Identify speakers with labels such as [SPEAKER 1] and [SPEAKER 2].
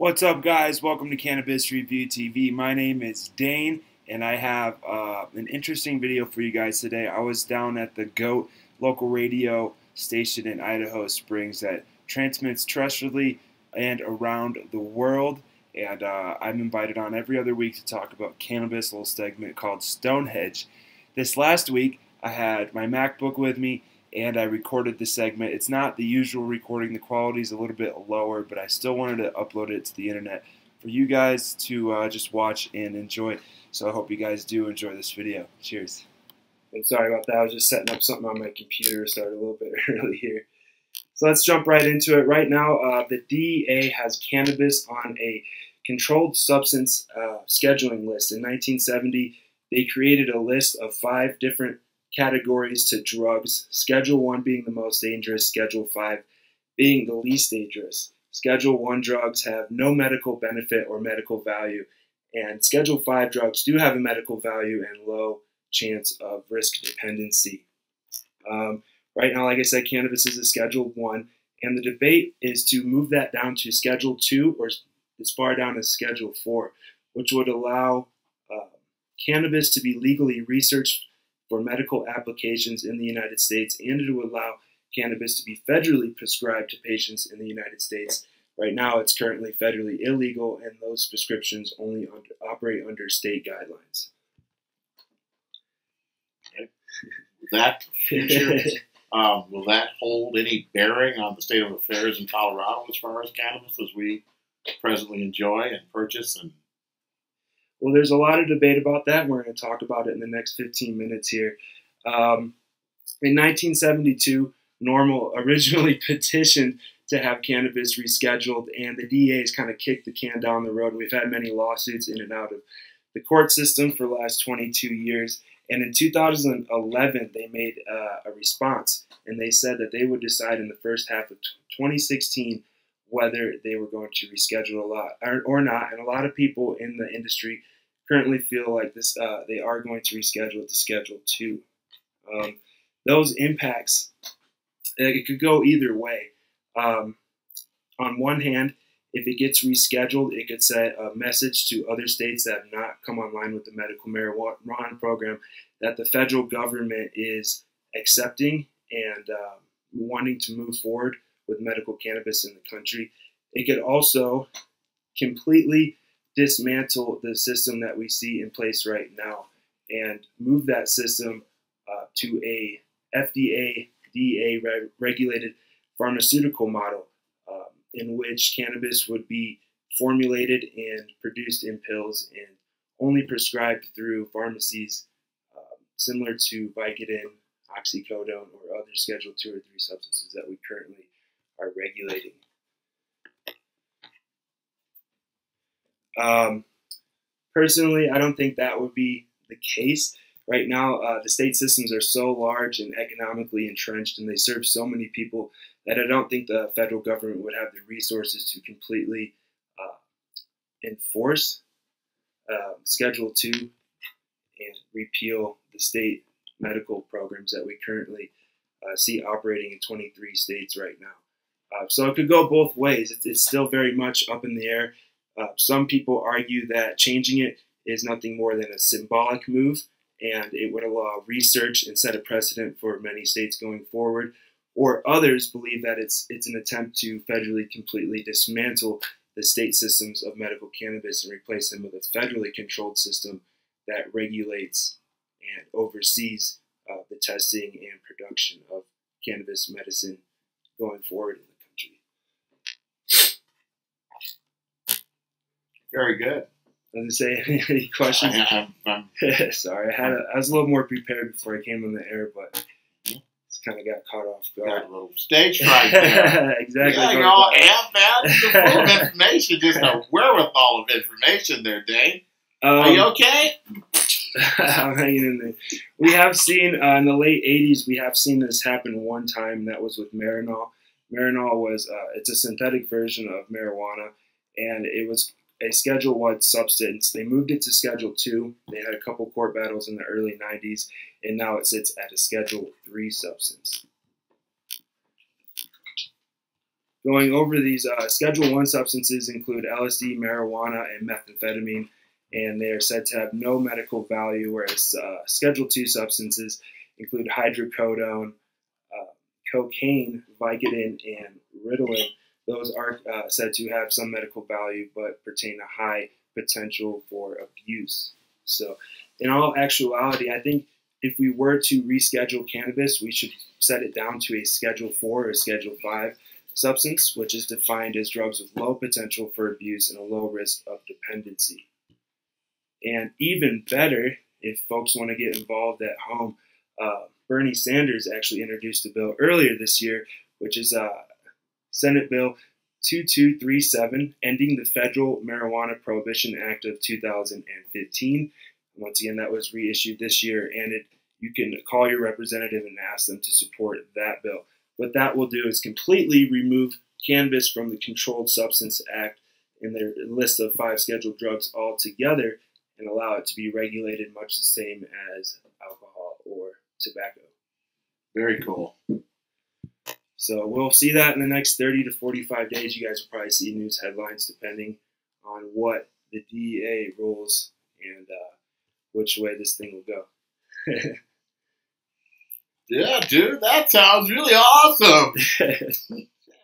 [SPEAKER 1] What's up, guys? Welcome to Cannabis Review TV. My name is Dane, and I have an interesting video for you guys today. I was down at the GOAT local radio station in Idaho Springs that transmits terrestrially and around the world, and I'm invited on every other week to talk about cannabis, a little segment called Stonehenge. This last week, I had my MacBook with me, and I recorded the segment. It's not the usual recording. The quality is a little bit lower, but I still wanted to upload it to the internet for you guys to just watch and enjoy. So I hope you guys do enjoy this video. Cheers.
[SPEAKER 2] I'm sorry about that. I was just setting up something on my computer. Started a little bit early here. So let's jump right into it. Right now, the DEA has cannabis on a controlled substance scheduling list. In 1970, they created a list of 5 different categories to drugs, Schedule 1 being the most dangerous, Schedule 5 being the least dangerous. Schedule 1 drugs have no medical benefit or medical value, and Schedule 5 drugs do have a medical value and low chance of risk dependency. Right now, like I said, cannabis is a Schedule 1, and the debate is to move that down to Schedule 2 or as far down as Schedule 4, which would allow cannabis to be legally researched for medical applications in the United States, and it would allow cannabis to be federally prescribed to patients in the United States. Right now, it's currently federally illegal, and those prescriptions only operate under state guidelines.
[SPEAKER 3] That future, will that hold any bearing on the state of affairs in Colorado as far as cannabis as we presently enjoy and purchase? And
[SPEAKER 2] well, there's a lot of debate about that, and we're going to talk about it in the next 15 minutes here. In 1972, NORML originally petitioned to have cannabis rescheduled, and the DEA has kind of kicked the can down the road. We've had many lawsuits in and out of the court system for the last 22 years, and in 2011, they made a response, and they said that they would decide in the first half of 2016 whether they were going to reschedule a lot or not. And a lot of people in the industry currently feel like this they are going to reschedule it to Schedule 2. Those impacts, it could go either way. On one hand, if it gets rescheduled, it could send a message to other states that have not come online with the medical marijuana program that the federal government is accepting and wanting to move forward with medical cannabis in the country. It could also completely dismantle the system that we see in place right now and move that system to a FDA, DEA regulated pharmaceutical model in which cannabis would be formulated and produced in pills and only prescribed through pharmacies similar to Vicodin, oxycodone, or other Schedule 2 or 3 substances that we currently are regulating. Personally, I don't think that would be the case. Right now, the state systems are so large and economically entrenched, and they serve so many people that I don't think the federal government would have the resources to completely enforce Schedule 2 and repeal the state medical programs that we currently see operating in 23 states right now. So it could go both ways. It's still very much up in the air. Some people argue that changing it is nothing more than a symbolic move, and it would allow research and set a precedent for many states going forward. Or others believe that it's an attempt to federally completely dismantle the state systems of medical cannabis and replace them with a federally controlled system that regulates and oversees the testing and production of cannabis medicine going forward in the country.
[SPEAKER 3] very good.
[SPEAKER 2] Does it say any questions? Sorry, I was a little more prepared before I came on the air, but just kind of got caught off guard.
[SPEAKER 3] Got a little stage fright there.
[SPEAKER 2] Exactly.
[SPEAKER 3] Yeah, you're all amped, man. You're full of information, just a wherewithal of information there, Dane. Are you okay?
[SPEAKER 2] I'm hanging in there. We have seen in the late 80s, we have seen this happen one time, and that was with Marinol. Marinol was it's a synthetic version of marijuana, and it was a Schedule 1 substance. They moved it to Schedule 2. They had a couple court battles in the early 90s, and now it sits at a Schedule 3 substance. going over these, Schedule 1 substances include LSD, marijuana, and methamphetamine, and they are said to have no medical value, whereas Schedule 2 substances include hydrocodone, cocaine, Vicodin, and Ritalin. Those are said to have some medical value but pertain to high potential for abuse. So in all actuality, I think if we were to reschedule cannabis, we should set it down to a Schedule 4 or Schedule 5 substance, which is defined as drugs with low potential for abuse and a low risk of dependency. And even better, if folks want to get involved at home, Bernie Sanders actually introduced a bill earlier this year, which is Senate Bill 2237, ending the Federal Marijuana Prohibition Act of 2015. Once again, that was reissued this year, and you can call your representative and ask them to support that bill. What that will do is completely remove cannabis from the Controlled Substance Act in their list of 5 scheduled drugs altogether and allow it to be regulated much the same as alcohol or tobacco.
[SPEAKER 3] Very cool.
[SPEAKER 2] So we'll see that in the next 30 to 45 days. You guys will probably see news headlines depending on what the DEA rules and which way this thing will go.
[SPEAKER 3] Yeah, dude, that sounds really awesome.